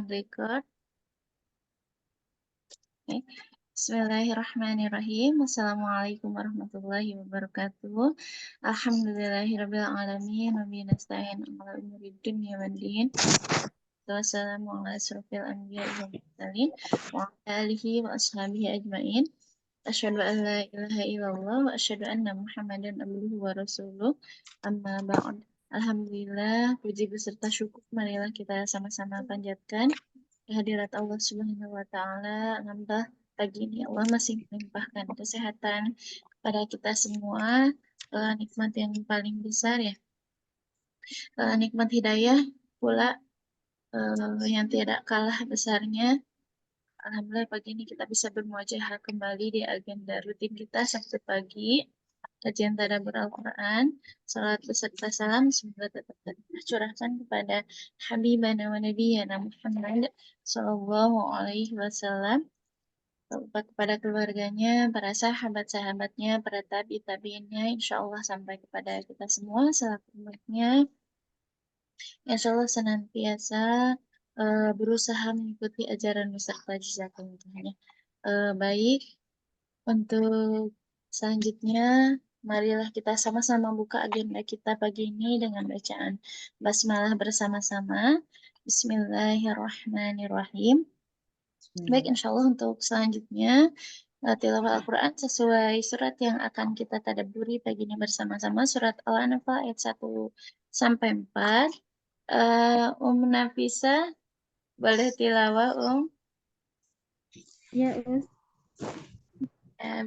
record. Okay. Bismillahirrahmanirrahim. Assalamualaikum warahmatullahi wabarakatuh. Alhamdulillahirabbil alamin wa bihi nasta'in 'ala umuri dunya waddin. Wassalamu ala asrofil anbiya'i wal mursalin wa ala alihi wa ashabihi ajmain. Asyhadu an la ilaha illallah wa asyhadu anna Muhammadan abduhu wa rasuluh. Amma ba'd. Alhamdulillah, puji beserta syukur marilah kita sama-sama panjatkan kehadirat Allah Subhanahu wa taala. Alhamdulillah pagi ini Allah masih melimpahkan kesehatan kepada kita semua. Nikmat yang paling besar ya. Nikmat hidayah pula yang tidak kalah besarnya. Alhamdulillah pagi ini kita bisa bermuajahah kembali di agenda rutin kita Sabtu pagi. Kajian tadabbur Al-Quran, salat beserta salam semoga tetap tercurahkan kepada Habibana wa Nabiyana Muhammad Sallallahu Alaihi Wasallam, kepada keluarganya, para sahabat-sahabatnya, para tabi-tabiinnya, insya Allah sampai kepada kita semua selaku umatnya. Insya Allah senantiasa berusaha mengikuti ajaran beserta jazakumullah. Baik, untuk selanjutnya marilah kita sama-sama buka agenda kita pagi ini dengan bacaan basmalah bersama-sama. Bismillahirrahmanirrahim. Baik, insya Allah untuk selanjutnya tilawah Al-Quran sesuai surat yang akan kita tadabburi pagi ini bersama-sama, surat Al-Anfal ayat 1 sampai 4. Nafisa, boleh tilawah, Ya, Ustaz.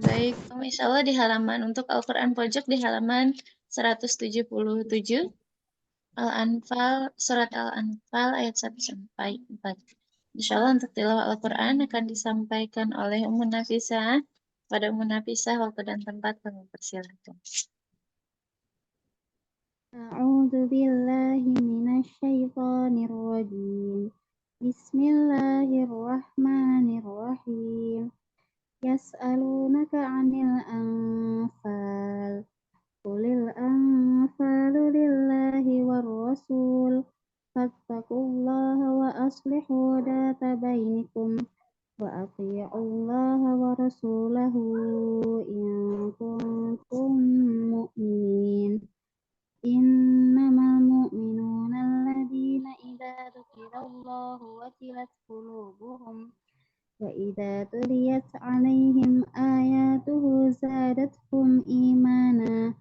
Baik, insya Allah di halaman untuk Al-Quran pojok di halaman 177, Al-Anfal, surat Al-Anfal ayat 1 sampai 4. Insya Allah untuk tilawah Al-Quran akan disampaikan oleh Ummu Nafisah. Pada Ummu Nafisah, waktu dan tempat kami persilakan. A'udzu billahi minasy syaithanir rajim. Bismillahirrahmanirrahim. Yas'alunaka 'anil anfal. Qulil anfalu lillahi war rasul. Fattaqullaha wa aslihu data bainikum. Wa athi'ullaha wa rasulahu in kuntum mu'minin. Innamal mu'minuna alladhina idza dzukirallahu wajilat qulubuhum wa idza tuliyat 'alaihim ayatuhu zadatuhum imana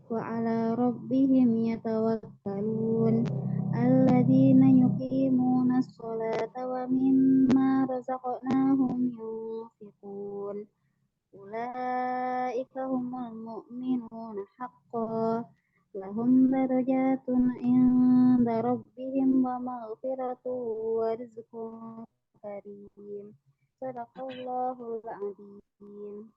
wa 'ala rabbihim yatawakkalun alladhina yuqimunas sholata wa mimma razaqnahum yunfiqun ulaika humul mu'minuna haqqan lahum darajatun inda rabbihim wa maghfiratun wa rizqun karim. Sadaqallahul adzim.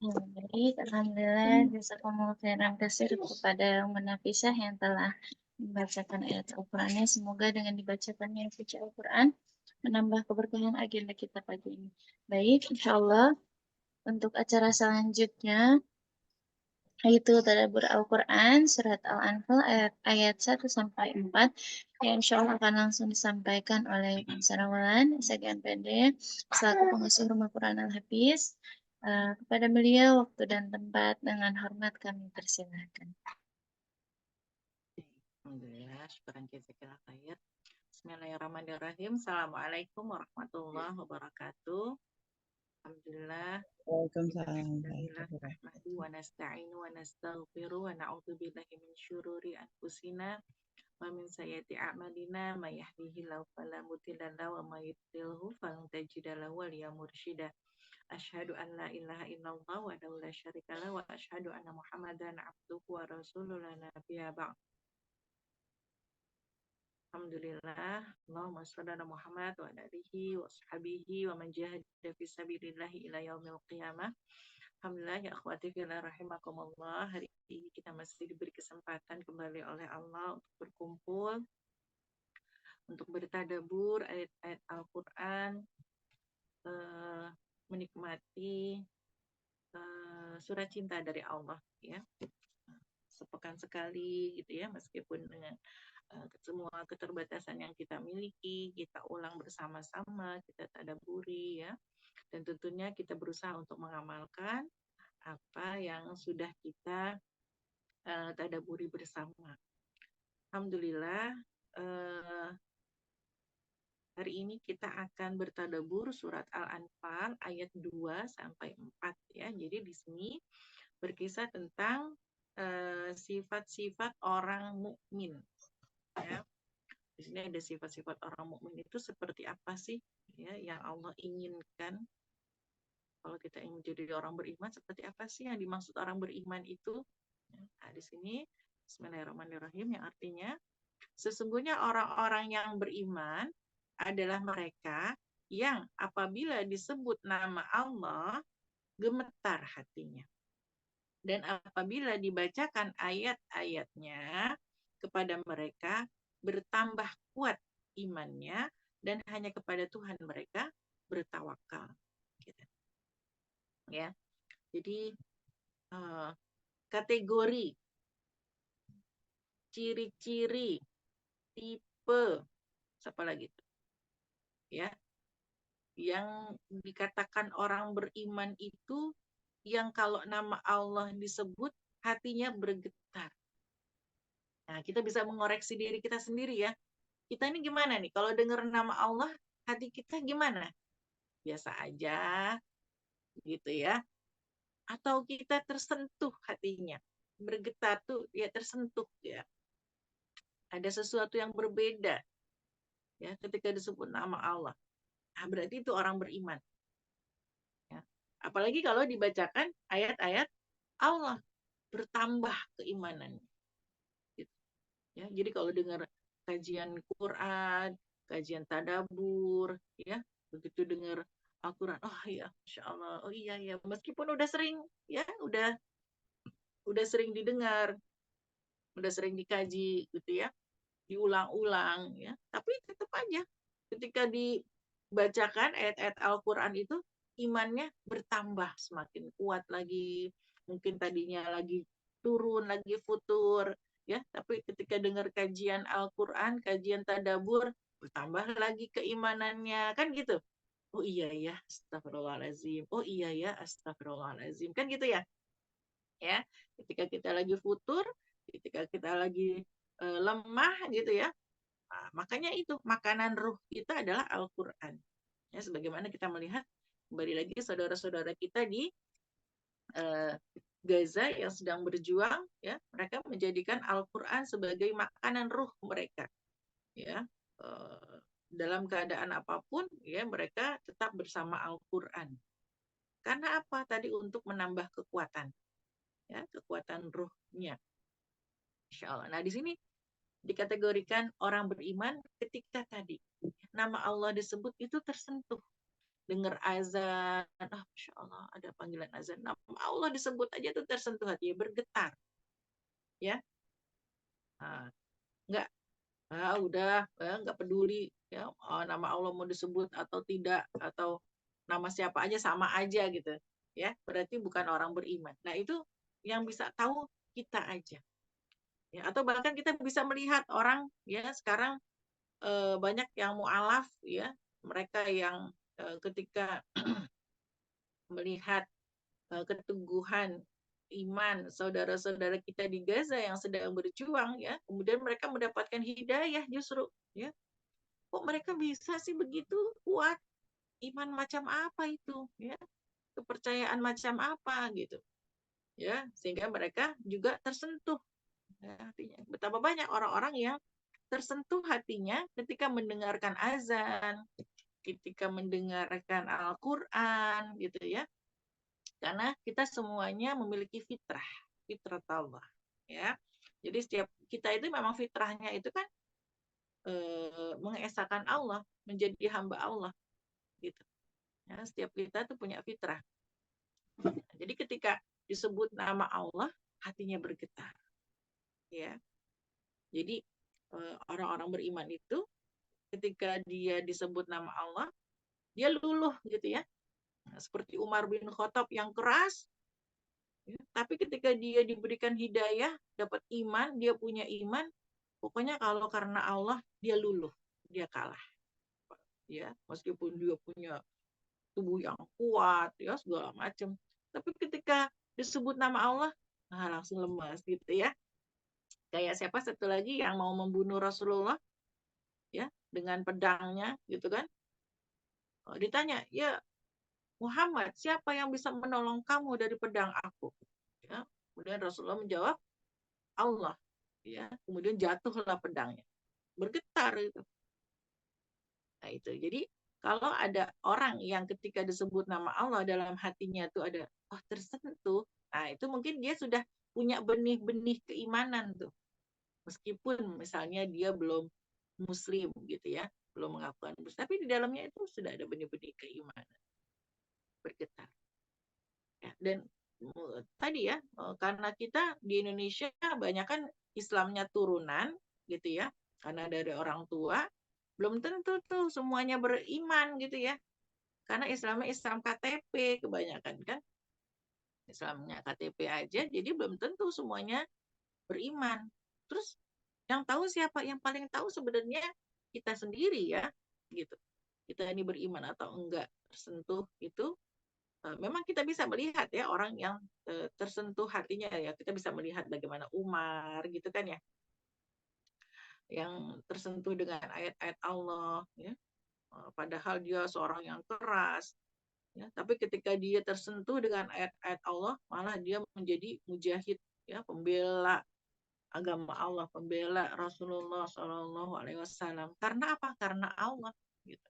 Baik, alhamdulillah jazakumullah khairan katsir kepada Ummu Nafisah yang telah membacakan ayat Al-Qur'annya. Semoga dengan dibacakannya suci Al-Qur'an menambah keberkahan agenda kita pagi ini. Baik, insyaallah untuk acara selanjutnya yaitu tadabbur Al-Qur'an surat Al-Anfal ayat 1 sampai 4 yang insyaallah akan langsung disampaikan oleh Sarawalan Segan PD selaku pengasuh Rumah Quran Al-Hafiz. Kepada beliau waktu dan tempat dengan hormat kami persilakan. Alhamdulillah, syukuran jazakallah khair. Bismillahirrahmanirrahim. Assalamualaikum warahmatullahi wabarakatuh. Alhamdulillah. Waalaikumsalam. Nahmadu wa nasta'inu wa nastaghfiru wa na'udzu billahi min syururi anfusina wa min sayyiati a'malina may yahdihillahu fala mudilla lahu wa may yudlilhu falan tajida lahu waliya mursyida. Asyhadu an la ilaha illallah wa la syarika lahu wa asyhadu anna Muhammadan abduhu wa rasuluhu la nabiyya ba'd. Alhamdulillah, Allahumma shalli ala Muhammad wa ala alihi wa sahbihi wa man jahada fi sabilillah ila yaumil qiyamah. Alhamdulillah ya akhwati fillah rahimakumullah. Hari ini kita masih diberi kesempatan kembali oleh Allah untuk berkumpul, untuk bertadabbur ayat-ayat Al-Qur'an, menikmati surat cinta dari Allah ya. Sepekan sekali gitu ya, meskipun dengan semua keterbatasan yang kita miliki, kita ulang bersama-sama, kita tadaburi ya. Dan tentunya kita berusaha untuk mengamalkan apa yang sudah kita tadaburi bersama. Alhamdulillah, hari ini kita akan bertadabur surat Al-Anfal ayat 2 sampai 4 ya. Jadi di sini berkisah tentang sifat-sifat orang mukmin ya. Di sini ada sifat-sifat orang mukmin itu seperti apa sih ya yang Allah inginkan. Kalau kita ingin menjadi orang beriman, seperti apa sih yang dimaksud orang beriman itu? Nah, di sini Bismillahirrahmanirrahim yang artinya sesungguhnya orang-orang yang beriman adalah mereka yang apabila disebut nama Allah gemetar hatinya. Dan apabila dibacakan ayat-ayatnya kepada mereka bertambah kuat imannya dan hanya kepada Tuhan mereka bertawakal. Gitu. Ya, jadi kategori, ciri-ciri, tipe, apa lagi? Ya, yang dikatakan orang beriman itu yang kalau nama Allah disebut hatinya bergetar. Nah, kita bisa mengoreksi diri kita sendiri ya. Kita ini gimana nih? Kalau dengar nama Allah, hati kita gimana? Biasa aja, gitu ya. Atau kita tersentuh hatinya. Bergetar tuh ya tersentuh ya. Ada sesuatu yang berbeda ya ketika disebut nama Allah. Nah, berarti itu orang beriman. Ya. Apalagi kalau dibacakan ayat-ayat Allah, bertambah keimanannya. Gitu. Ya, jadi kalau dengar kajian Quran, kajian tadabur, ya begitu dengar Al-Quran, oh ya, Masya Allah, oh iya ya, meskipun udah sering, ya udah sering didengar, udah sering dikaji, gitu ya, diulang-ulang, ya, tapi tetap aja ketika dibacakan ayat-ayat Al-Quran itu imannya bertambah semakin kuat lagi, mungkin tadinya lagi turun, lagi futur, ya, tapi ketika dengar kajian Al-Quran, kajian tadabur, bertambah lagi keimanannya, kan gitu. Oh iya ya, astagfirullahaladzim. Oh iya ya, astagfirullahaladzim. Kan gitu ya. Ya, ketika kita lagi futur, ketika kita lagi lemah gitu ya. Nah, makanya itu makanan ruh kita adalah Al-Quran. Ya, sebagaimana kita melihat kembali lagi saudara-saudara kita di Gaza yang sedang berjuang, ya, mereka menjadikan Al-Quran sebagai makanan ruh mereka. Ya, dalam keadaan apapun, ya mereka tetap bersama Al-Quran. Karena apa? Tadi untuk menambah kekuatan, ya, kekuatan ruhnya. Insya Allah. Nah, di sini dikategorikan orang beriman ketika tadi nama Allah disebut itu tersentuh. Dengar azan, Masya Allah, ada panggilan azan. Nama Allah disebut aja itu tersentuh hati, bergetar. Ya, nah, enggak, udah, enggak peduli ya nama Allah mau disebut atau tidak, atau nama siapa aja sama aja gitu. Ya, berarti bukan orang beriman. Nah, itu yang bisa tahu kita aja. Ya, atau bahkan kita bisa melihat orang ya sekarang banyak yang mu'alaf ya, mereka yang ketika melihat keteguhan iman saudara-saudara kita di Gaza yang sedang berjuang ya, kemudian mereka mendapatkan hidayah justru ya. Kok mereka bisa sih begitu kuat? Iman macam apa itu ya? Kepercayaan macam apa gitu. Ya, sehingga mereka juga tersentuh ya, hatinya. Betapa banyak orang-orang yang tersentuh hatinya ketika mendengarkan azan, ketika mendengarkan Al-Quran gitu ya. Karena kita semuanya memiliki fitrah Allah ya. Jadi setiap kita itu memang fitrahnya itu kan mengesahkan Allah, menjadi hamba Allah gitu. Ya, setiap kita tuh punya fitrah. Jadi ketika disebut nama Allah, hatinya bergetar. Ya. Jadi orang-orang beriman itu ketika dia disebut nama Allah, dia luluh gitu ya. Nah, seperti Umar bin Khattab yang keras, ya, tapi ketika dia diberikan hidayah, dapat iman, dia punya iman, Pokoknya kalau karena Allah dia luluh, dia kalah. Ya, meskipun dia punya tubuh yang kuat, ya segala macam. Tapi ketika disebut nama Allah, langsung lemas gitu ya. Kayak siapa satu lagi yang mau membunuh Rasulullah, ya, dengan pedangnya, gitu kan? Ditanya, ya Muhammad, siapa yang bisa menolong kamu dari pedang aku? Ya, kemudian Rasulullah menjawab, Allah. Ya, kemudian jatuhlah pedangnya, bergetar itu. Nah itu, jadi kalau ada orang yang ketika disebut nama Allah dalam hatinya tuh ada, oh tersentuh, nah itu mungkin dia sudah punya benih-benih keimanan tuh. Meskipun misalnya dia belum muslim gitu ya, belum mengakukan muslim, tapi di dalamnya itu sudah ada benih-benih keimanan bergetar. Ya, dan tadi ya, karena kita di Indonesia banyak kan Islamnya turunan gitu ya, karena dari orang tua, belum tentu tuh semuanya beriman gitu ya. Karena Islamnya Islam KTP kebanyakan kan. Islamnya KTP aja, jadi belum tentu semuanya beriman. Terus yang tahu siapa? Yang paling tahu sebenarnya kita sendiri ya, gitu. Kita ini beriman atau enggak tersentuh itu memang kita bisa melihat ya orang yang tersentuh hatinya ya. Kita bisa melihat bagaimana Umar gitu kan ya, yang tersentuh dengan ayat-ayat Allah ya. Padahal dia seorang yang keras ya, tapi ketika dia tersentuh dengan ayat-ayat Allah, malah dia menjadi mujahid ya, pembela agama Allah, pembela Rasulullah Shallallahu Alaihi Wasallam. Karena apa? Karena Allah. Gitu.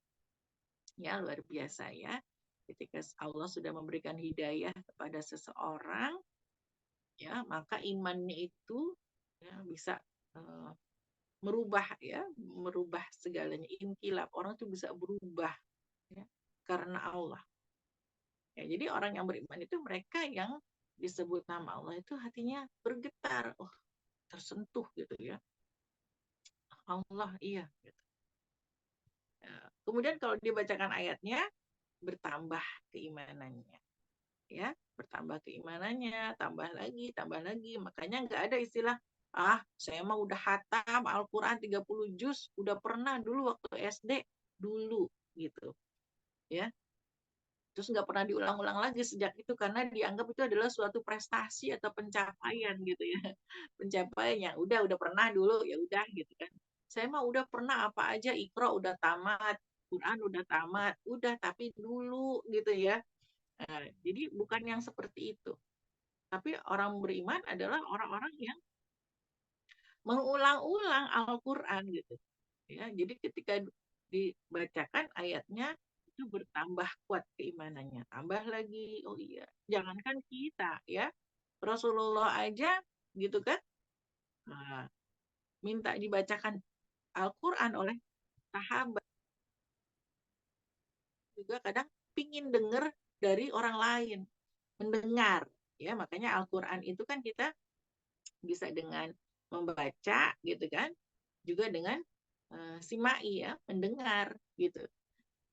Ya luar biasa ya. Ketika Allah sudah memberikan hidayah kepada seseorang, ya maka imannya itu ya, bisa merubah ya, merubah segalanya. Inkilab, orang itu bisa berubah ya, karena Allah. Ya, jadi orang yang beriman itu mereka yang disebut nama Allah itu hatinya bergetar, oh tersentuh gitu ya. Allah iya. Gitu. Ya, kemudian kalau dibacakan ayatnya bertambah keimanannya, ya bertambah keimanannya, tambah lagi. Makanya nggak ada istilah saya mah udah hatam Al-Quran 30 juz, udah pernah dulu waktu SD dulu gitu ya. Terus nggak pernah diulang-ulang lagi sejak itu karena dianggap itu adalah suatu prestasi atau pencapaian gitu ya. Pencapaian yang udah pernah dulu ya udah gitu kan. Saya mah udah pernah apa aja, Iqra udah tamat, Quran udah tamat, udah tapi dulu gitu ya. Nah, jadi bukan yang seperti itu. Tapi orang beriman adalah orang-orang yang mengulang-ulang Al-Quran gitu. Ya, jadi ketika dibacakan ayatnya itu bertambah kuat keimanannya, tambah lagi. Oh iya, jangankan kita ya, Rasulullah aja gitu kan, nah, minta dibacakan Al-Quran oleh sahabat juga kadang pingin dengar dari orang lain, mendengar ya, makanya Al-Quran itu kan kita bisa dengan membaca gitu kan, juga dengan simai ya, mendengar gitu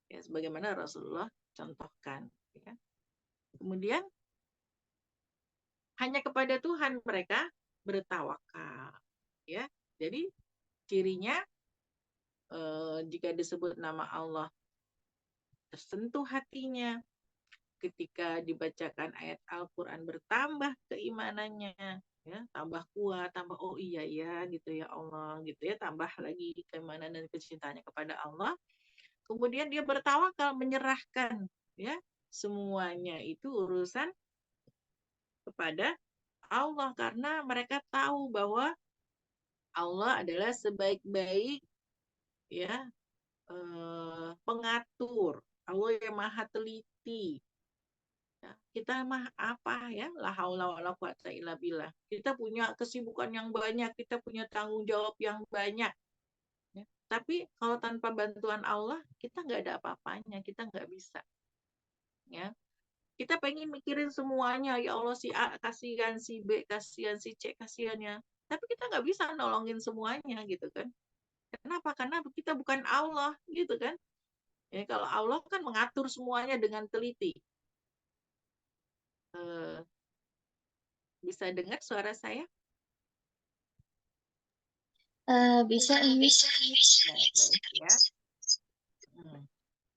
ya, sebagaimana Rasulullah contohkan ya. Kemudian hanya kepada Tuhan mereka bertawakal ya. Jadi cirinya jika disebut nama Allah tersentuh hatinya, ketika dibacakan ayat Al-Quran bertambah keimanannya ya, tambah kuat, tambah oh iya ya gitu ya Allah gitu ya, tambah lagi keimanan dan kecintaannya kepada Allah. Kemudian dia bertawakal, menyerahkan ya semuanya itu urusan kepada Allah karena mereka tahu bahwa Allah adalah sebaik-baik ya pengatur. Allah yang maha teliti. Ya, kita mah apa ya? La haula wala quwata illa billah. Kita punya kesibukan yang banyak, kita punya tanggung jawab yang banyak. Ya. Tapi kalau tanpa bantuan Allah, kita nggak ada apa-apanya, kita nggak bisa. Ya. Kita pengen mikirin semuanya, ya Allah si A kasihan, si B kasihan, si C kasihannya. Tapi kita nggak bisa nolongin semuanya gitu kan. Kenapa? Karena kita bukan Allah gitu kan. Ya, kalau Allah kan mengatur semuanya dengan teliti. Bisa dengar suara saya? Bisa Iwis. Baik ya.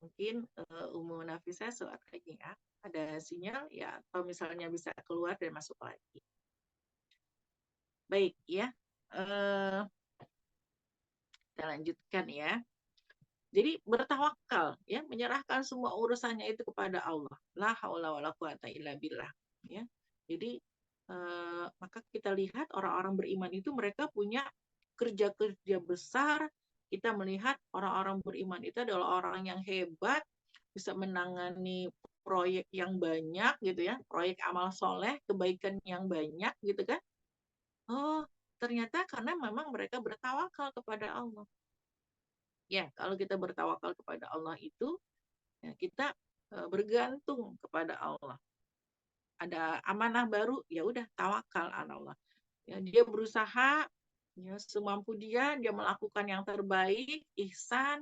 Mungkin Umu Nafisa soal lagi ya. Ada sinyal ya, atau misalnya bisa keluar dan masuk lagi. Baik ya. Kita lanjutkan ya. Jadi bertawakal ya, menyerahkan semua urusannya itu kepada Allah. La haula wala quwata illa billah ya. Jadi maka kita lihat orang-orang beriman itu mereka punya kerja-kerja besar. Kita melihat orang-orang beriman itu adalah orang yang hebat, bisa menangani proyek yang banyak gitu ya, proyek amal soleh, kebaikan yang banyak gitu kan. Oh, ternyata karena memang mereka bertawakal kepada Allah. Ya, kalau kita bertawakal kepada Allah itu, ya kita bergantung kepada Allah. Ada amanah baru, ya udah tawakal ala Allah. Ya, dia berusaha ya semampu dia melakukan yang terbaik, ihsan.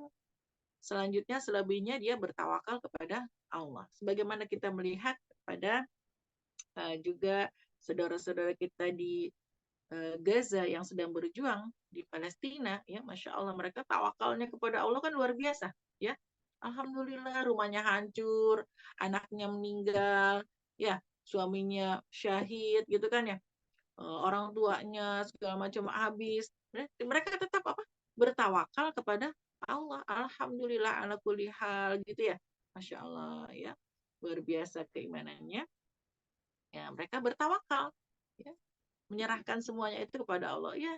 Selanjutnya selebihnya dia bertawakal kepada Allah. Sebagaimana kita melihat pada juga saudara-saudara kita di Gaza yang sedang berjuang di Palestina, ya Masya Allah mereka tawakalnya kepada Allah kan luar biasa, ya. Alhamdulillah rumahnya hancur, anaknya meninggal, ya suaminya syahid gitu kan ya, orang tuanya segala macam habis. Mereka tetap apa? Bertawakal kepada Allah. Alhamdulillah ala kulli hal gitu ya, Masya Allah ya, luar biasa keimanannya. Ya mereka bertawakal, ya menyerahkan semuanya itu kepada Allah ya.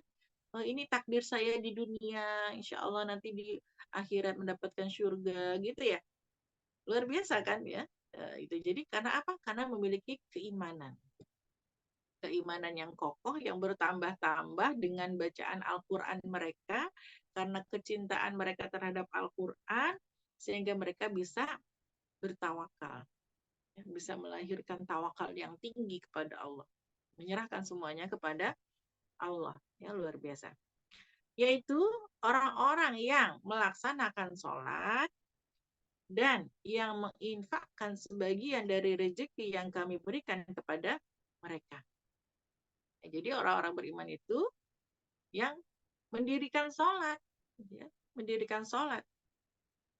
Ini takdir saya di dunia, insya Allah nanti di akhirat mendapatkan surga gitu ya, luar biasa kan ya. Itu jadi karena apa? Karena memiliki keimanan yang kokoh yang bertambah-tambah dengan bacaan Al-Quran mereka, karena kecintaan mereka terhadap Al-Quran sehingga mereka bisa bertawakal, bisa melahirkan tawakal yang tinggi kepada Allah, menyerahkan semuanya kepada Allah, ya luar biasa. Yaitu orang-orang yang melaksanakan sholat dan yang menginfakkan sebagian dari rezeki yang kami berikan kepada mereka. Jadi orang-orang beriman itu yang mendirikan sholat, ya, mendirikan sholat.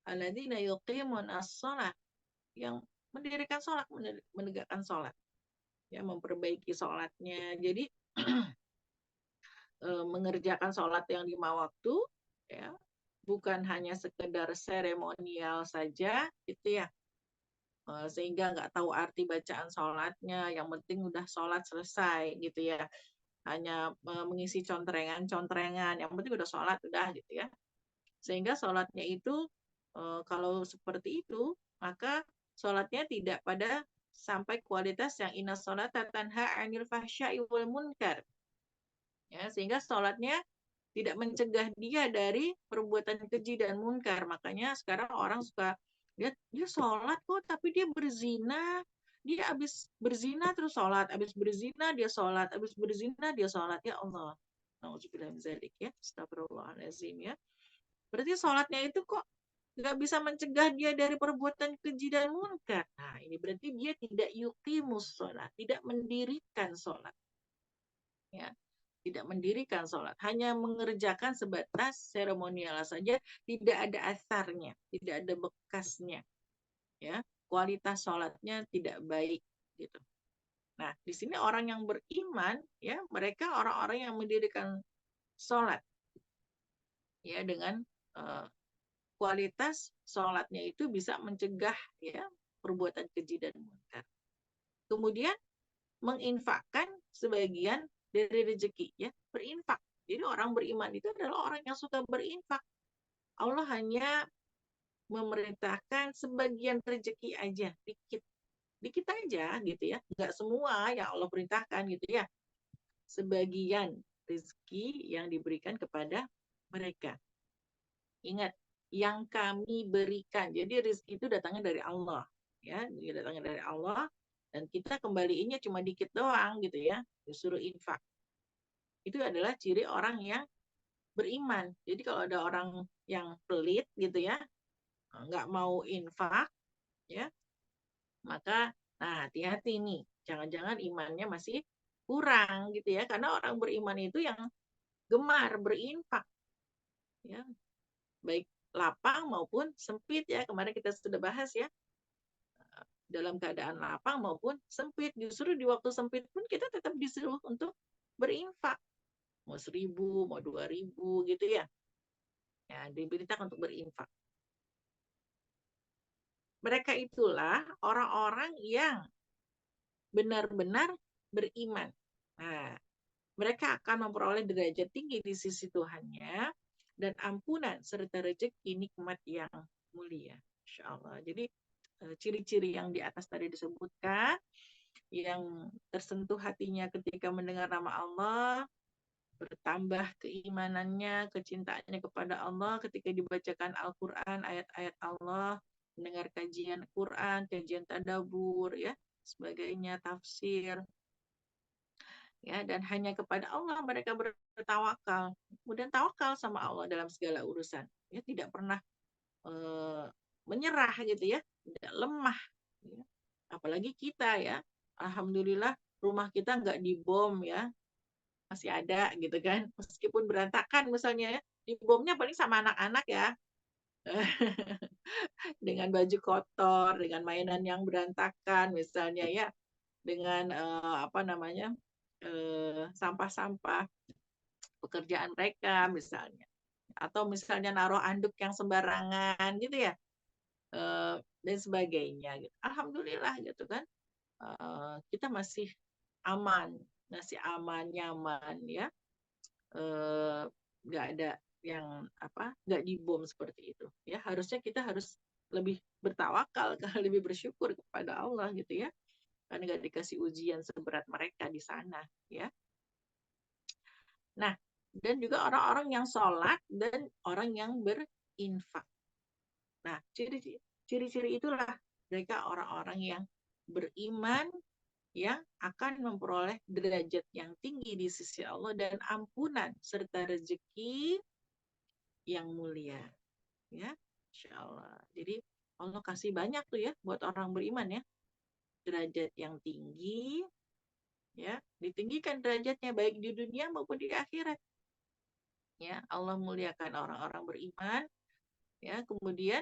Alladzina yuqimun as-sholat, yang mendirikan sholat, menegakkan sholat, ya memperbaiki sholatnya. Jadi mengerjakan sholat yang 5 waktu, ya, bukan hanya sekedar seremonial saja, gitu ya, sehingga nggak tahu arti bacaan sholatnya, yang penting udah sholat selesai, gitu ya, hanya mengisi contrengan, yang penting udah sholat, udah gitu ya, sehingga sholatnya itu kalau seperti itu, maka sholatnya tidak pada sampai kualitas yang inna sholata tanha 'anil fahsya'i wal munkar. Ya, sehingga sholatnya tidak mencegah dia dari perbuatan keji dan munkar. Makanya sekarang orang suka dia sholat kok, tapi dia berzina. Dia habis berzina terus sholat, habis berzina dia sholat, habis berzina dia sholat. Ya Allah. Nauzubillah min dzalik ya. Astagfirullahaladzim ya. Berarti sholatnya itu kok nggak bisa mencegah dia dari perbuatan keji dan munkar. Nah, ini berarti dia tidak yuqimus sholat, tidak mendirikan sholat. Ya, tidak mendirikan sholat, hanya mengerjakan sebatas seremonial saja, tidak ada asarnya, tidak ada bekasnya, ya kualitas sholatnya tidak baik gitu. Nah di sini orang yang beriman, ya mereka orang-orang yang mendirikan sholat, ya dengan kualitas sholatnya itu bisa mencegah ya perbuatan keji dan munkar. Kemudian menginfakkan sebagian dari rezeki, ya berinfak. Jadi orang beriman itu adalah orang yang suka berinfak. Allah hanya memerintahkan sebagian rezeki aja, dikit aja gitu ya, nggak semua yang Allah perintahkan gitu ya, sebagian rezeki yang diberikan kepada mereka. Ingat, yang kami berikan. Jadi rezeki itu datangnya dari Allah, ya, datangnya dari Allah. Dan kita kembaliinnya cuma dikit doang gitu ya, disuruh infak. Itu adalah ciri orang yang beriman. Jadi kalau ada orang yang pelit gitu ya, nggak mau infak, ya, maka nah hati-hati nih, jangan-jangan imannya masih kurang gitu ya. Karena orang beriman itu yang gemar berinfak, ya, baik lapang maupun sempit ya. Kemarin kita sudah bahas ya, dalam keadaan lapang maupun sempit. Justru di waktu sempit pun kita tetap disuruh untuk berinfak. Mau 1.000, mau 2.000 gitu ya. Ya, diberitakan untuk berinfak. Mereka itulah orang-orang yang benar-benar beriman. Nah, mereka akan memperoleh derajat tinggi di sisi Tuhannya dan ampunan serta rezeki nikmat yang mulia. Insya Allah. Jadi ciri-ciri yang di atas tadi disebutkan, yang tersentuh hatinya ketika mendengar nama Allah, bertambah keimanannya, kecintaannya kepada Allah ketika dibacakan Al-Quran, ayat-ayat Allah, mendengar kajian Quran, kajian tadabbur, ya, sebagainya, tafsir, ya, dan hanya kepada Allah mereka bertawakal, kemudian tawakal sama Allah dalam segala urusan, ya, tidak pernah menyerah gitu ya, tidak lemah, ya. Apalagi kita ya, alhamdulillah rumah kita nggak dibom ya, masih ada gitu kan, meskipun berantakan misalnya ya, dibomnya paling sama anak-anak ya, dengan baju kotor, dengan mainan yang berantakan misalnya ya, dengan apa namanya, sampah-sampah pekerjaan mereka misalnya, atau misalnya naruh anduk yang sembarangan gitu ya, dan sebagainya gitu. Alhamdulillah gitu kan, kita masih aman, nyaman ya, nggak ada yang apa, nggak dibom seperti itu ya. Harusnya kita harus lebih bertawakal, lebih bersyukur kepada Allah gitu ya, karena nggak dikasih ujian seberat mereka di sana ya. Nah, dan juga orang-orang yang sholat dan orang yang berinfak. Nah, ciri-ciri itulah mereka orang-orang yang beriman, yang akan memperoleh derajat yang tinggi di sisi Allah dan ampunan serta rezeki yang mulia, ya, Insya Allah. Jadi Allah kasih banyak tuh ya buat orang beriman ya, derajat yang tinggi, ya, ditinggikan derajatnya baik di dunia maupun di akhirat. Ya, Allah muliakan orang-orang beriman, ya, kemudian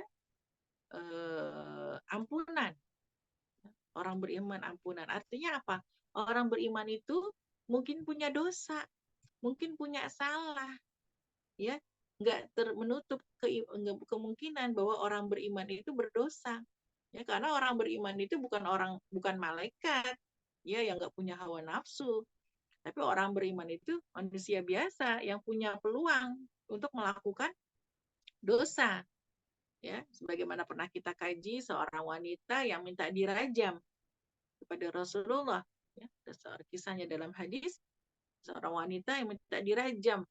ampunan. Orang beriman ampunan. Artinya apa? Orang beriman itu mungkin punya dosa, mungkin punya salah, ya, nggak menutup kemungkinan bahwa orang beriman itu berdosa, ya, karena orang beriman itu bukan malaikat, ya, yang nggak punya hawa nafsu, tapi orang beriman itu manusia biasa yang punya peluang untuk melakukan dosa, ya, sebagaimana pernah kita kaji seorang wanita yang minta dirajam kepada Rasulullah, ya, kisahnya dalam hadis, seorang wanita yang minta dirajam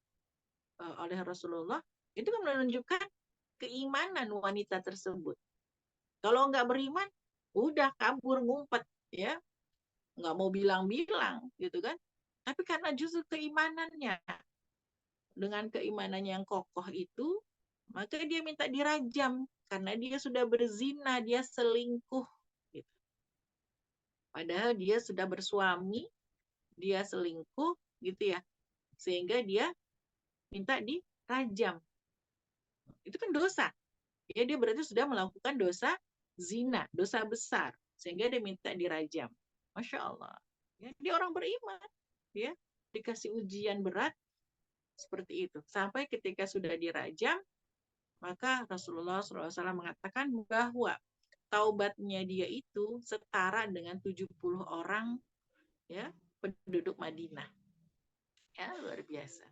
oleh Rasulullah, itu kan menunjukkan keimanan wanita tersebut. Kalau nggak beriman, udah kabur ngumpet, ya, nggak mau bilang-bilang, gitu kan. Tapi karena justru keimanannya, dengan keimanannya yang kokoh itu, maka dia minta dirajam karena dia sudah berzina, dia selingkuh. Gitu. Padahal dia sudah bersuami, dia selingkuh, gitu ya, sehingga dia minta dirajam. Itu kan dosa. Ya, dia berarti sudah melakukan dosa zina, dosa besar, sehingga dia minta dirajam. Masya Allah. Ya, dia orang beriman, ya, dikasih ujian berat seperti itu. Sampai ketika sudah dirajam, maka Rasulullah SAW mengatakan bahwa taubatnya dia itu setara dengan 70 orang, ya, penduduk Madinah. Ya, luar biasa.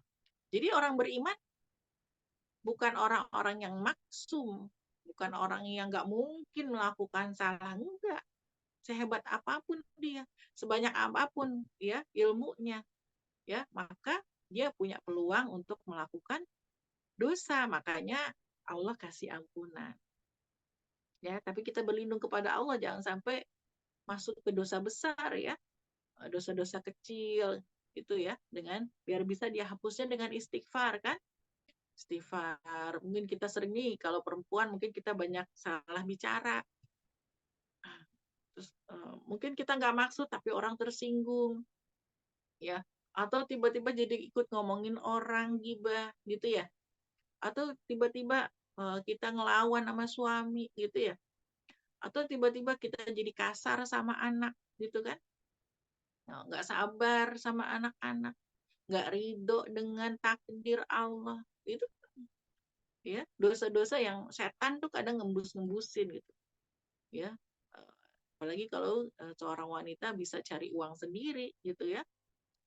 Jadi orang beriman bukan orang-orang yang maksum, bukan orang yang nggak mungkin melakukan salah, enggak. Sehebat apapun dia, sebanyak apapun ya ilmunya, ya, maka dia punya peluang untuk melakukan dosa. Makanya Allah kasih ampunan. Ya, tapi kita berlindung kepada Allah, jangan sampai masuk ke dosa besar ya, dosa-dosa kecil itu ya, dengan biar bisa dihapusnya dengan istighfar kan. Istighfar. Mungkin kita sering nih, kalau perempuan mungkin kita banyak salah bicara. Terus mungkin kita nggak maksud tapi orang tersinggung, ya. Atau tiba-tiba jadi ikut ngomongin orang, gibah, gitu ya. atau tiba-tiba kita ngelawan sama suami gitu ya, atau tiba-tiba kita jadi kasar sama anak gitu kan. Nah, nggak sabar sama anak-anak, nggak ridho dengan takdir Allah. Itu ya dosa-dosa yang setan tuh kadang ngembus-ngembusin gitu ya. Eh, Apalagi kalau seorang wanita bisa cari uang sendiri gitu ya.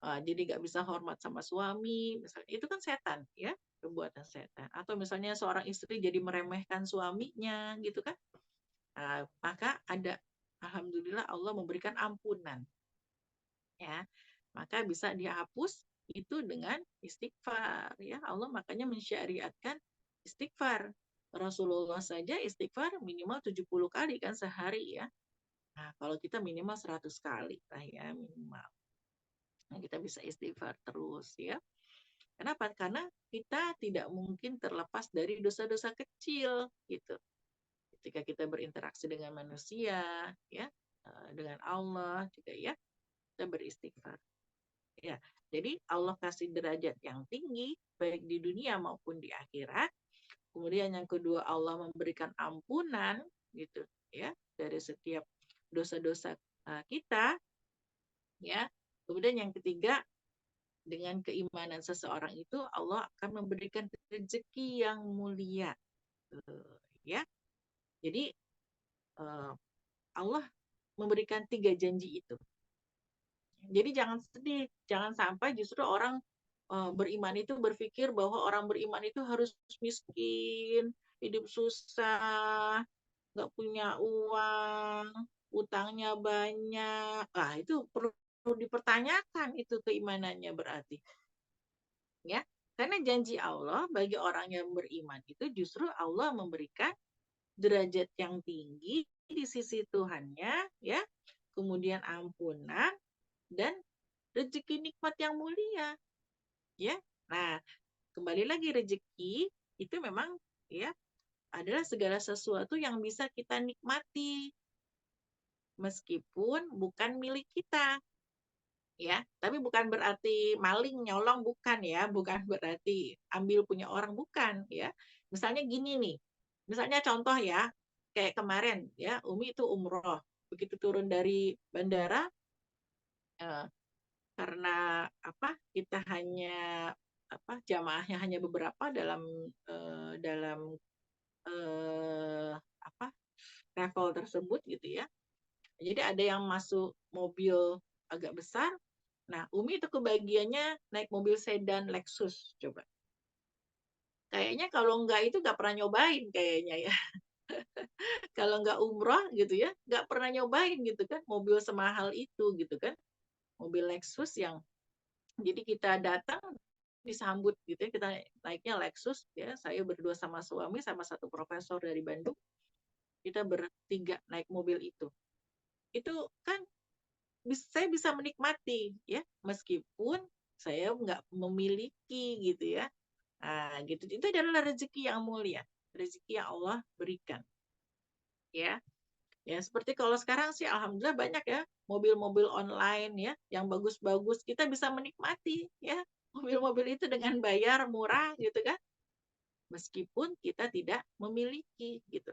Jadi nggak bisa hormat sama suami, misalnya itu kan setan ya, perbuatan setan. Atau misalnya seorang istri jadi meremehkan suaminya gitu kan. Maka ada, alhamdulillah Allah memberikan ampunan ya, maka bisa dihapus itu dengan istighfar ya. Allah makanya mensyariatkan istighfar. Rasulullah saja istighfar minimal 70 kali kan sehari ya. Nah, kalau kita minimal 100 kali lah ya minimal. Nah, kita bisa istighfar terus ya. Kenapa? Karena kita tidak mungkin terlepas dari dosa-dosa kecil gitu. Ketika kita berinteraksi dengan manusia ya, dengan Allah juga ya, kita beristighfar. Ya, jadi Allah kasih derajat yang tinggi baik di dunia maupun di akhirat. Kemudian yang kedua Allah memberikan ampunan gitu ya dari setiap dosa-dosa kita ya. Kemudian yang ketiga dengan keimanan seseorang itu Allah akan memberikan rezeki yang mulia ya. Jadi Allah memberikan 3 janji itu. Jadi jangan sedih, jangan sampai justru orang beriman itu berpikir bahwa orang beriman itu harus miskin, hidup susah, nggak punya uang, utangnya banyak. Ah, itu perlu dipertanyakan itu keimanannya berarti. Ya, karena janji Allah bagi orang yang beriman itu justru Allah memberikan derajat yang tinggi di sisi Tuhannya, ya, kemudian ampunan dan rezeki nikmat yang mulia, ya. Nah, kembali lagi rezeki itu memang ya adalah segala sesuatu yang bisa kita nikmati meskipun bukan milik kita, ya. Tapi bukan berarti maling nyolong bukan ya, bukan berarti ambil punya orang bukan ya. Misalnya gini nih. Misalnya contoh ya, kayak kemarin ya, Umi itu umroh. Begitu turun dari bandara eh, karena apa? Kita hanya apa jamaahnya hanya beberapa dalam apa travel tersebut gitu ya. Jadi ada yang masuk mobil agak besar. Nah, Umi itu kebagiannya naik mobil sedan Lexus coba. Kayaknya kalau enggak itu nggak pernah nyobain kayaknya ya. Kalau nggak umroh gitu ya, nggak pernah nyobain gitu kan mobil semahal itu gitu kan. Mobil Lexus yang jadi kita datang disambut gitu ya, kita naiknya Lexus ya, saya berdua sama suami sama satu profesor dari Bandung, kita bertiga naik mobil itu. Itu kan saya bisa menikmati ya, meskipun saya nggak memiliki gitu ya. Nah, gitu. Itu adalah rezeki yang mulia, rezeki yang Allah berikan. Ya, ya seperti kalau sekarang sih alhamdulillah banyak ya mobil-mobil online ya yang bagus-bagus kita bisa menikmati ya mobil-mobil itu dengan bayar murah gitu kan meskipun kita tidak memiliki gitu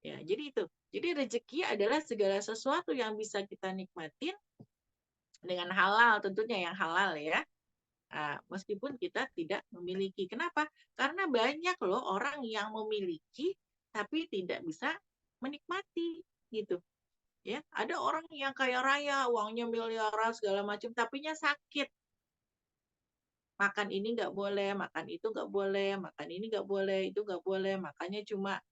ya jadi rezeki adalah segala sesuatu yang bisa kita nikmatin dengan halal tentunya yang halal ya. Meskipun kita tidak memiliki kenapa karena banyak loh orang yang memiliki tapi tidak bisa menikmati gitu ya ada orang yang kaya raya uangnya miliaran segala macam tapinya sakit makan ini nggak boleh makan itu nggak boleh makan ini nggak boleh itu nggak boleh makannya cuma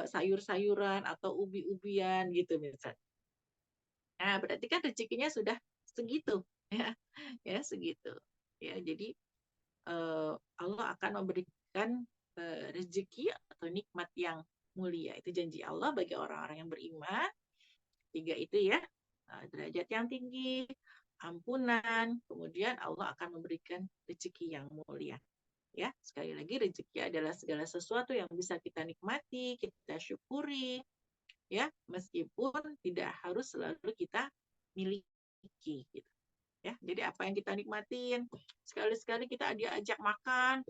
sayur-sayuran atau ubi-ubian gitu misalnya nah berarti kan rezekinya sudah segitu ya ya segitu ya jadi Allah akan memberikan rezeki atau nikmat yang mulia itu janji Allah bagi orang-orang yang beriman 3 itu ya, derajat yang tinggi, ampunan, kemudian Allah akan memberikan rezeki yang mulia. Ya, sekali lagi rezeki adalah segala sesuatu yang bisa kita nikmati, kita syukuri, ya, meskipun tidak harus selalu kita miliki. Gitu. Ya, jadi apa yang kita nikmatin, sekali-sekali kita diajak makan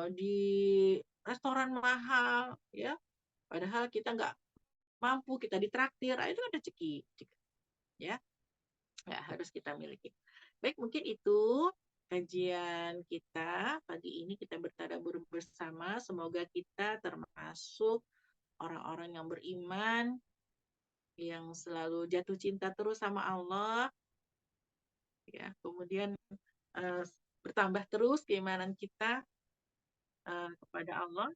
di restoran mahal, ya, padahal kita nggak mampu, kita ditraktir, itu ada rezeki, ya, nggak harus kita miliki. Baik, mungkin itu kajian kita pagi ini, kita bertadabbur bersama. Semoga kita termasuk orang-orang yang beriman, yang selalu jatuh cinta terus sama Allah, ya. Kemudian bertambah terus keimanan kita kepada Allah,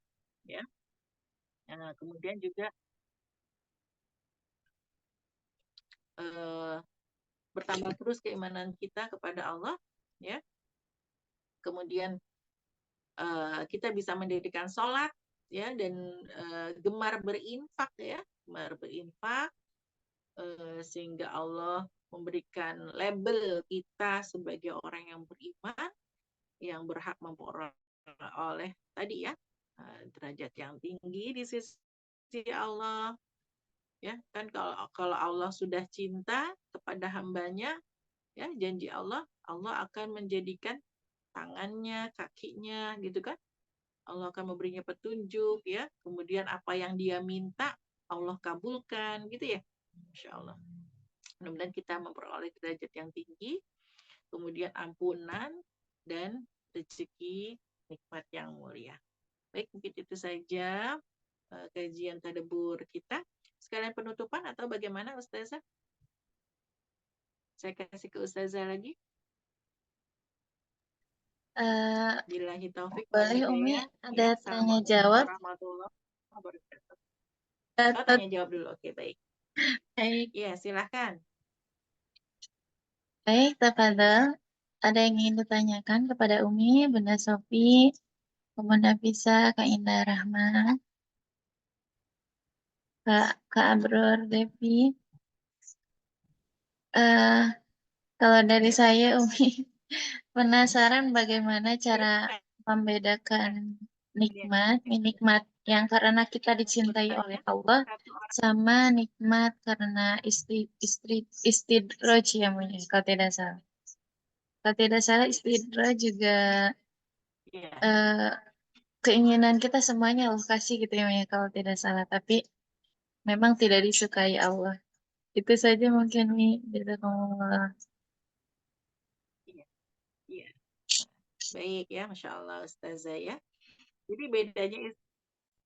ya. Kemudian juga bertambah terus keimanan kita kepada Allah, ya. Kemudian kita bisa mendirikan sholat, ya, dan gemar berinfak, ya, gemar berinfak, sehingga Allah memberikan label kita sebagai orang yang beriman, yang berhak memperoleh tadi, ya, derajat yang tinggi di sisi Allah, ya kan. Kalau Allah sudah cinta kepada hambanya, ya, janji Allah akan menjadikan tangannya, kakinya, gitu kan. Allah akan memberinya petunjuk, ya. Kemudian apa yang dia minta Allah kabulkan, gitu ya. Masya Allah. Mudah-mudahan kita memperoleh derajat yang tinggi, kemudian ampunan dan rezeki nikmat yang mulia. Baik, mungkin itu saja kajian tadabbur kita. Sekalian penutupan atau bagaimana, Ustazah? Saya kasih ke Ustazah lagi. Billahi taufik wal Boleh Umi, hidayah. ada Ya, tanya Assalamualaikum jawab. warahmatullahi wabarakatuh. Oh, tanya jawab dulu. Oke, baik. Baik, Iya, silahkan. baik, tafadhol. Ada yang ingin ditanyakan kepada Umi, Bunda Sofi, Bunda Nafisa, Kak Indah Rahma, Kak Abror, Devi. Kalau dari saya, Umi, penasaran bagaimana cara membedakan nikmat yang karena kita dicintai oleh Allah sama nikmat karena istidraj ya, Umi, kalau tidak salah. Kalau tidak salah, istidraj juga Iya. keinginan kita semuanya Allah kasih gitu ya, Umi, kalau tidak salah. Tapi memang tidak disukai Allah. Itu saja mungkin, Mi. Jazakumullah. Iya. Iya. Baik ya, Masya Allah Ustazah ya. Jadi bedanya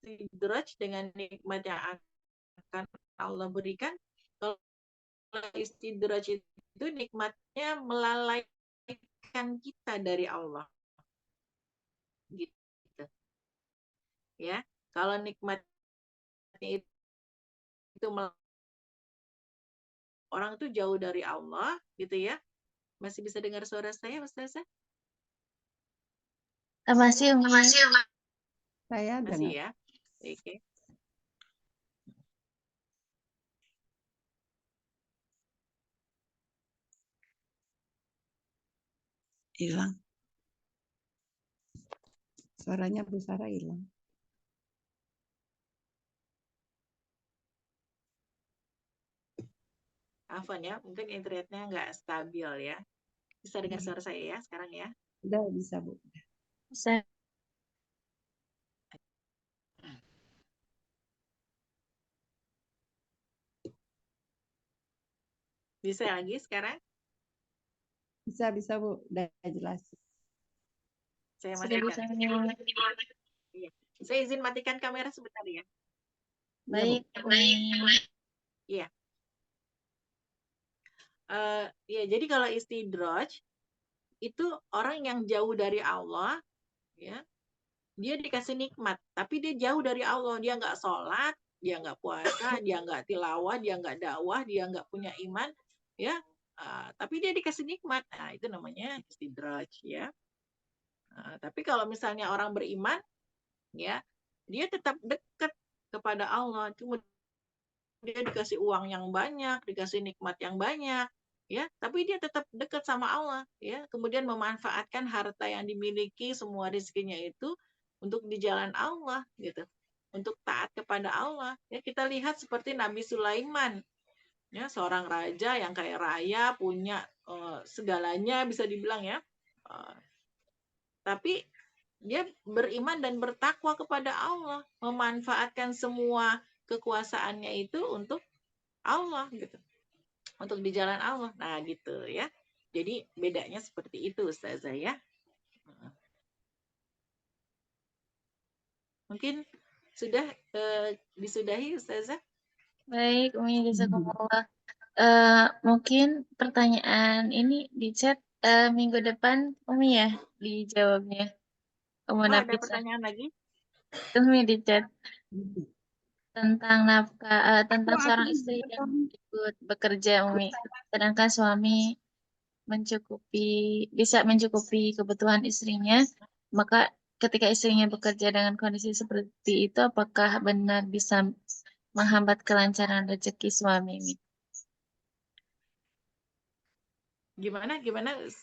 istidraj dengan nikmat yang akan Allah berikan. Kalau istidraj itu nikmatnya melalaikan kita dari Allah. Gitu. Ya. Kalau nikmatnya itu orang itu jauh dari Allah, gitu ya. Masih bisa dengar suara saya, Ustazah? Masih, Umi. Saya Masih dengar. ya. Oke. Hilang. Suaranya Bu Sarah hilang. Afwan ya, mungkin internetnya nggak stabil ya. Bisa dengar suara saya ya sekarang ya? Udah bisa, Bu. Bisa. Bisa lagi sekarang? Bisa, Bu. Udah jelas. Saya Sudah matikan. bisa, Umi. Iya. Saya izin matikan kamera sebentar ya. Baik, Umi. Iya. Ya, jadi kalau istidraj itu orang yang jauh dari Allah, ya, dia dikasih nikmat, tapi dia jauh dari Allah, dia nggak sholat, dia nggak puasa, dia nggak tilawah, dia nggak dakwah, dia nggak punya iman, ya, tapi dia dikasih nikmat, nah itu namanya istidraj, ya. Tapi kalau misalnya orang beriman, ya, dia tetap dekat kepada Allah, cuma dia dikasih uang yang banyak, dikasih nikmat yang banyak, ya, tapi dia tetap dekat sama Allah, ya. Kemudian memanfaatkan harta yang dimiliki, semua rezekinya itu untuk di jalan Allah, gitu, untuk taat kepada Allah. Ya, kita lihat seperti Nabi Sulaiman, ya, seorang raja yang kaya raya, punya segalanya bisa dibilang ya. Tapi dia beriman dan bertakwa kepada Allah, memanfaatkan semua kekuasaannya itu untuk Allah gitu, untuk di jalan Allah. Nah gitu ya. Jadi bedanya seperti itu Ustazah ya. Mungkin sudah disudahi Ustazah? Baik, Umi jazakumullah. Mungkin pertanyaan ini di chat minggu depan Umi ya dijawabnya. Oh, Umi ada Nafisa. pertanyaan lagi? Umi di chat tentang nafkah tentang seorang istri yang ikut bekerja Umi, sedangkan suami bisa mencukupi kebutuhan istrinya, maka ketika istrinya bekerja dengan kondisi seperti itu, apakah benar bisa menghambat kelancaran rezeki suami Umi? Gimana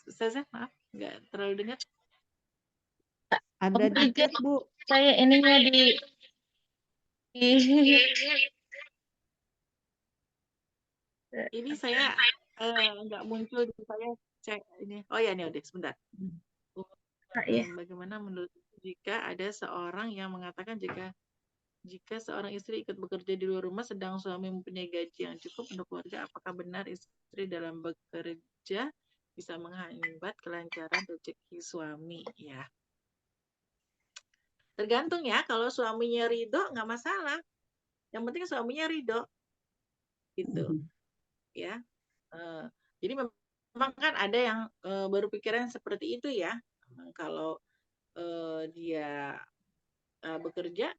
Ustazah? Maaf, nggak terlalu dengar. Ada di chat, Bu. Saya ininya Ini saya nggak muncul di saya cek ini. Oh ya, ini udah sebentar. ya. Bagaimana menurut jika ada seorang yang mengatakan jika seorang istri ikut bekerja di luar rumah sedang suami mempunyai gaji yang cukup untuk keluarga, apakah benar istri dalam bekerja bisa menghambat kelancaran rezeki suami? Ya, tergantung ya. Kalau suaminya ridho nggak masalah. Yang penting suaminya ridho, gitu ya. Jadi memang kan ada yang berpikiran seperti itu ya. Kalau dia bekerja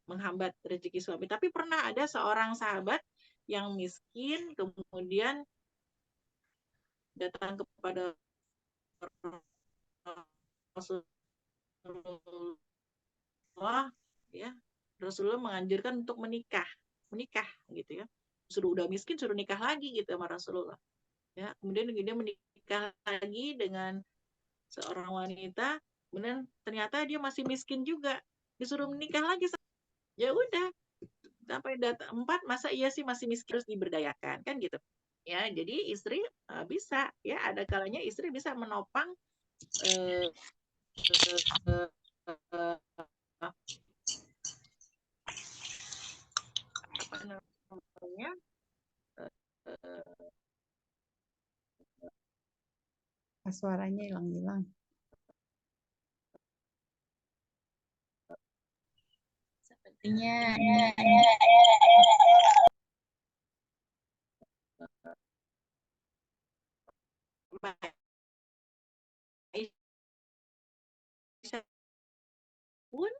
menghambat rezeki suami. Tapi pernah ada seorang sahabat yang miskin kemudian datang kepada Rasulullah, ya. Rasulullah menganjurkan untuk menikah gitu ya. Suruh udah miskin suruh nikah lagi gitu sama Rasulullah. Ya, kemudian dia menikah lagi dengan seorang wanita, kemudian ternyata dia masih miskin juga, disuruh menikah lagi. Ya udah, sampai data 4 masa iya sih masih miskin, terus diberdayakan kan gitu. Ya, jadi istri bisa ya, ada kalanya istri bisa menopang eh, apa namanya Suaranya hilang-hilang. Sepertinya pun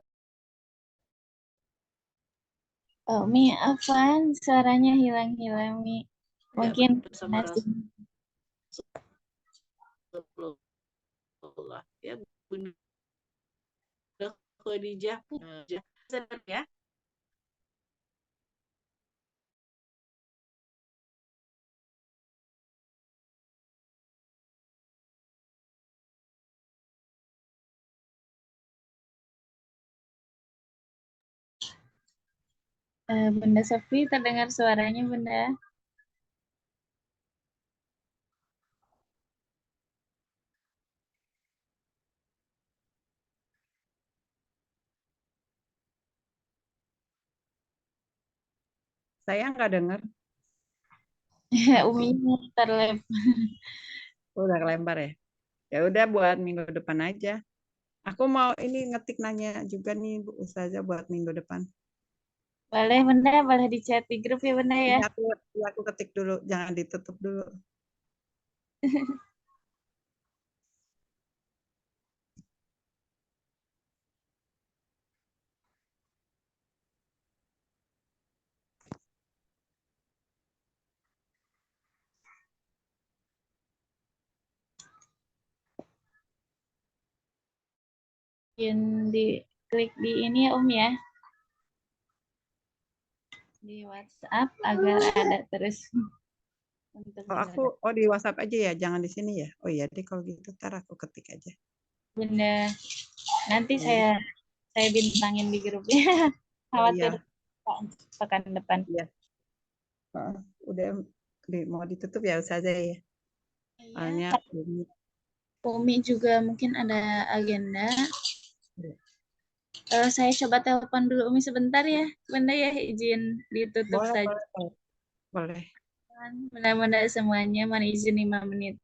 Mi, Afwan, suaranya hilang-hilang, Mi. Mungkin bersama masih Rasulullah ya, Bunda Khadijah ya. Bunda Sofi terdengar suaranya, Bunda. Saya nggak dengar. Umi terlep. Udah kelempar ya. Ya udah buat minggu depan aja. Aku mau ini ngetik nanya juga nih Bu Ustazah buat minggu depan. Boleh, Bunda, boleh di chat di grup ya, Bunda ya. Ini aku ketik dulu, jangan ditutup dulu. Mungkin diklik di ini ya, ya. Di WhatsApp agar ada terus. Di WhatsApp aja ya, jangan di sini ya. Oh iya deh kalau gitu, ntar aku ketik aja. Bunda, nanti saya bintangin di grupnya. Khawatir pekan depan. Iya. Udah mau ditutup ya Ustazah ya. Soalnya Umi juga mungkin ada agenda. Saya coba telepon dulu Umi sebentar ya. Bunda ya izin ditutup boleh, saja. boleh, boleh. Bunda-bunda semuanya mohon izin 5 menit.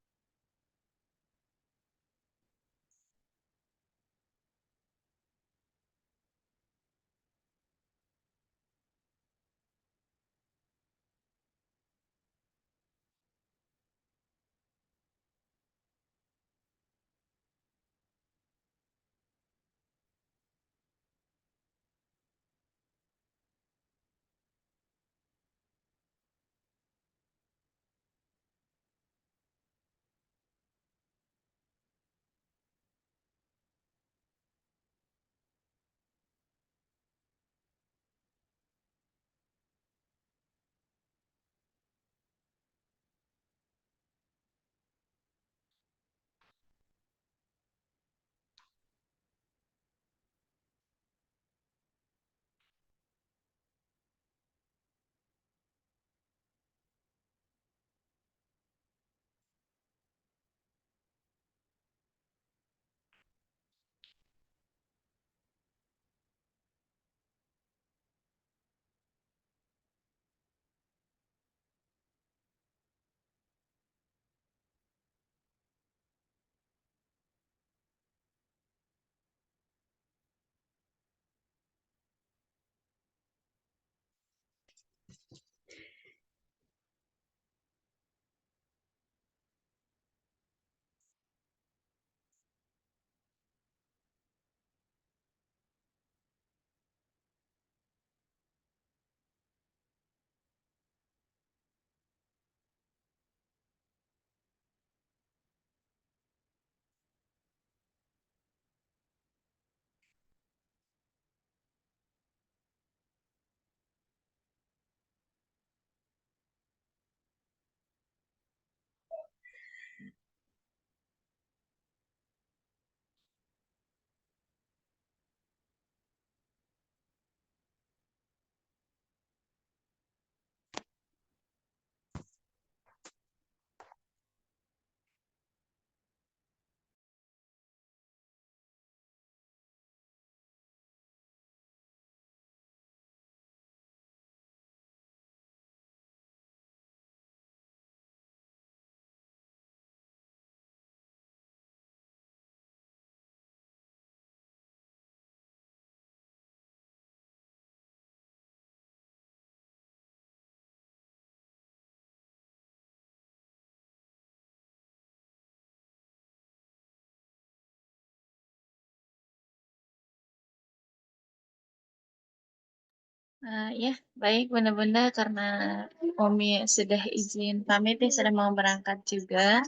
Ya, baik Bunda-Bunda karena Umi sudah izin pamit ya, sudah mau berangkat juga.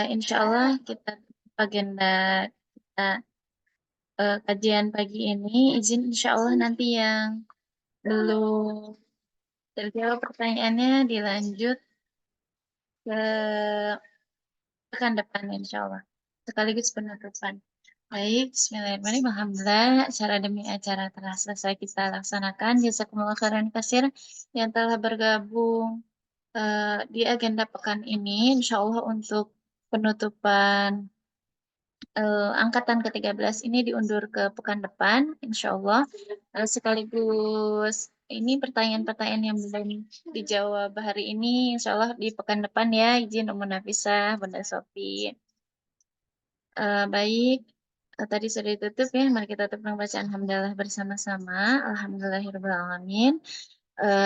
Insya Allah kita agenda kita kajian pagi ini izin insya Allah nanti yang belum terjawab pertanyaannya dilanjut ke pekan depan insya Allah sekaligus penutupan. Baik, bismillahirrahmanirrahim. Alhamdulillah, acara demi acara telah selesai kita laksanakan. Jazakumullah khairan katsir yang telah bergabung di agenda pekan ini. Insya Allah untuk penutupan angkatan ke-13 ini diundur ke pekan depan, insya Allah. Sekaligus ini pertanyaan-pertanyaan yang belum dijawab hari ini, insya Allah di pekan depan ya, izin Umu Nafisah, Bunda Sofi. Baik, tadi sudah ditutup ya, mari kita tutup dengan bacaan Alhamdulillah bersama-sama. Alhamdulillahirrahmanirrahim.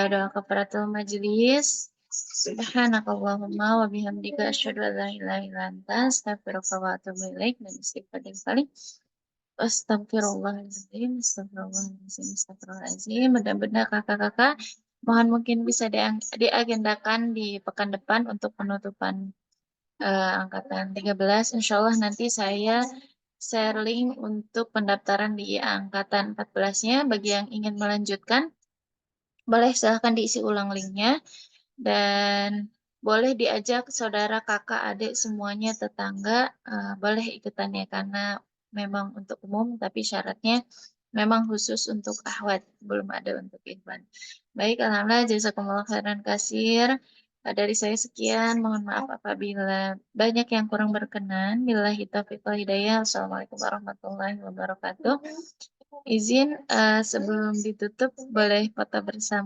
Doa kafaratul majelis. Subhanakallahumma wa bihamdika asyhadu an la ilaha illa anta astaghfiruka wa atubu ilaik dan istighfar kali. Astagfirullahaladzim, astagfirullahaladzim, astagfirullahaladzim. Benar-benar kakak-kakak, mohon mungkin bisa diagendakan di pekan depan untuk penutupan angkatan 13. Insya Allah nanti saya share link untuk pendaftaran di angkatan 14-nya. Bagi yang ingin melanjutkan, boleh silahkan diisi ulang linknya. Dan boleh diajak saudara, kakak, adik, semuanya, tetangga, boleh ikutan ya, karena memang untuk umum, tapi syaratnya memang khusus untuk akhwat, belum ada untuk ikhwan. Baik, alhamdulillah, jazakumullah khairan katsir. Dari saya sekian, mohon maaf apabila banyak yang kurang berkenan. Billahi taufiq wal hidayah. Assalamualaikum warahmatullahi wabarakatuh. Izin sebelum ditutup boleh foto bersama.